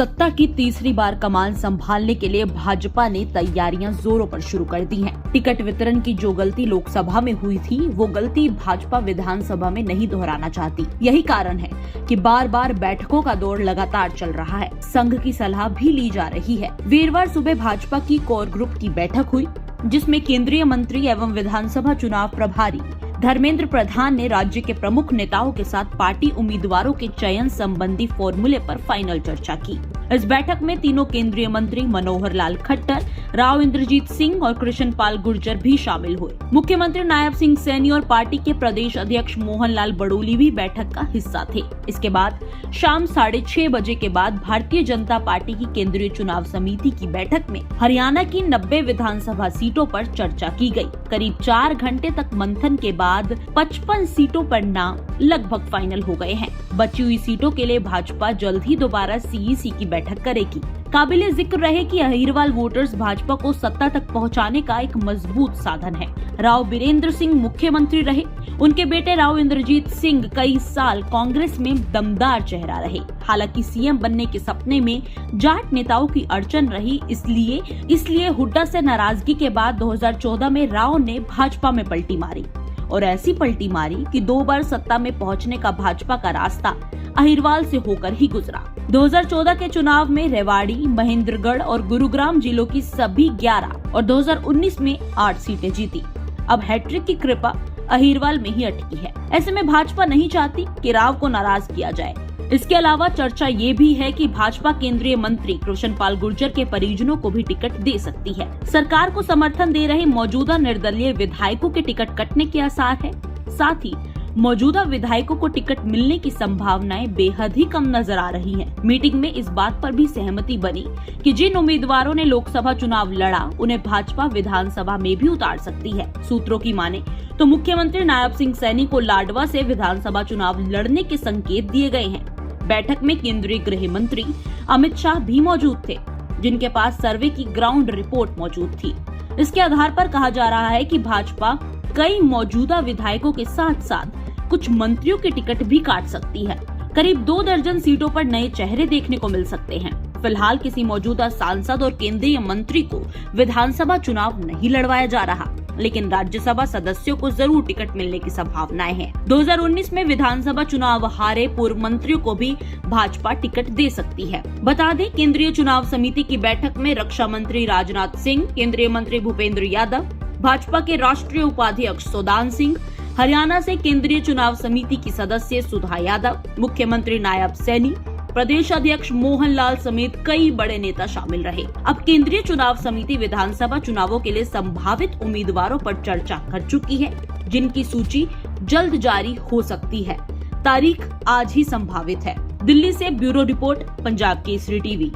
सत्ता की तीसरी बार कमान संभालने के लिए भाजपा ने तैयारियां जोरों पर शुरू कर दी हैं। टिकट वितरण की जो गलती लोकसभा में हुई थी, वो गलती भाजपा विधानसभा में नहीं दोहराना चाहती। यही कारण है कि बार बार बैठकों का दौर लगातार चल रहा है। संघ की सलाह भी ली जा रही है। वीरवार सुबह भाजपा की कोर ग्रुप की बैठक हुई, जिसमें केंद्रीय मंत्री एवं विधानसभा चुनाव प्रभारी धर्मेंद्र प्रधान ने राज्य के प्रमुख नेताओं के साथ पार्टी उम्मीदवारों के चयन संबंधी फॉर्मूले पर फाइनल चर्चा की। इस बैठक में तीनों केंद्रीय मंत्री मनोहर लाल खट्टर, राव इंद्रजीत सिंह और कृष्ण पाल गुर्जर भी शामिल हुए। मुख्यमंत्री नायब सिंह सैनी और पार्टी के प्रदेश अध्यक्ष मोहन लाल बड़ोली भी बैठक का हिस्सा थे। इसके बाद शाम 6:30 बजे के बाद भारतीय जनता पार्टी की केंद्रीय चुनाव समिति की बैठक में हरियाणा की 90 विधानसभा सीटों पर चर्चा की गई। करीब 4 घंटे तक मंथन के बाद 55 सीटों पर नाम लगभग फाइनल हो गए हैं। बची हुई सीटों के लिए भाजपा जल्द ही दोबारा सीईसी की बैठक करेगी। काबिले जिक्र रहे कि अहिरवाल वोटर्स भाजपा को सत्ता तक पहुंचाने का एक मजबूत साधन है। राव बीरेंद्र सिंह मुख्यमंत्री रहे। उनके बेटे राव इंद्रजीत सिंह कई साल कांग्रेस में दमदार चेहरा रहे। हालांकि सीएम बनने के सपने में जाट नेताओं की अड़चन रही, इसलिए हुड्डा से नाराजगी के बाद 2014 में राव ने भाजपा में पलटी मारी और ऐसी पलटी मारी कि 2 बार सत्ता में पहुंचने का भाजपा का रास्ता अहिरवाल से होकर ही गुजरा। 2014 के चुनाव में रेवाड़ी, महेंद्रगढ़ और गुरुग्राम जिलों की सभी 11 और 2019 में 8 सीटें जीती। अब हैट्रिक की कृपा अहिरवाल में ही अटकी है। ऐसे में भाजपा नहीं चाहती कि राव को नाराज किया जाए। इसके अलावा चर्चा ये भी है कि भाजपा केंद्रीय मंत्री कृष्ण पाल गुर्जर के परिजनों को भी टिकट दे सकती है। सरकार को समर्थन दे रहे मौजूदा निर्दलीय विधायकों के टिकट कटने के आसार है। साथ ही मौजूदा विधायकों को टिकट मिलने की संभावनाएं बेहद ही कम नजर आ रही हैं। मीटिंग में इस बात पर भी सहमति बनी कि जिन उम्मीदवारों ने लोकसभा चुनाव लड़ा, उन्हें भाजपा विधानसभा में भी उतार सकती है। सूत्रों की माने तो मुख्यमंत्री नायब सिंह सैनी को लाडवा से विधानसभा चुनाव लड़ने के संकेत दिए गए हैं। बैठक में केंद्रीय गृह मंत्री अमित शाह भी मौजूद थे, जिनके पास सर्वे की ग्राउंड रिपोर्ट मौजूद थी। इसके आधार पर कहा जा रहा है कि भाजपा कई मौजूदा विधायकों के साथ साथ कुछ मंत्रियों के टिकट भी काट सकती है। करीब 2 दर्जन सीटों पर नए चेहरे देखने को मिल सकते हैं। फिलहाल किसी मौजूदा सांसद और केंद्रीय मंत्री को विधानसभा चुनाव नहीं लड़वाया जा रहा, लेकिन राज्यसभा सदस्यों को जरूर टिकट मिलने की संभावनाएं हैं। 2019 में विधानसभा चुनाव हारे पूर्व मंत्रियों को भी भाजपा टिकट दे सकती है। बता दें, केंद्रीय चुनाव समिति की बैठक में रक्षा मंत्री राजनाथ सिंह, केंद्रीय मंत्री भूपेंद्र यादव, भाजपा के राष्ट्रीय उपाध्यक्ष सौदान सिंह, हरियाणा से केंद्रीय चुनाव समिति की सदस्य सुधा यादव, मुख्यमंत्री नायब सैनी, प्रदेश अध्यक्ष मोहन लाल समेत कई बड़े नेता शामिल रहे। अब केंद्रीय चुनाव समिति विधानसभा चुनावों के लिए संभावित उम्मीदवारों पर चर्चा कर चुकी है, जिनकी सूची जल्द जारी हो सकती है। तारीख आज ही संभावित है। दिल्ली से bureau report, Punjab Kesari TV.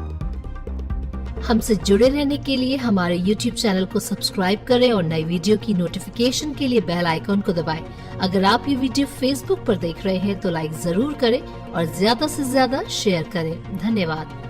हमसे जुड़े रहने के लिए हमारे YouTube चैनल को सब्सक्राइब करें और नई वीडियो की नोटिफिकेशन के लिए बेल आइकॉन को दबाएं। अगर आप ये वीडियो Facebook पर देख रहे हैं तो लाइक जरूर करें और ज्यादा से ज्यादा शेयर करें। धन्यवाद।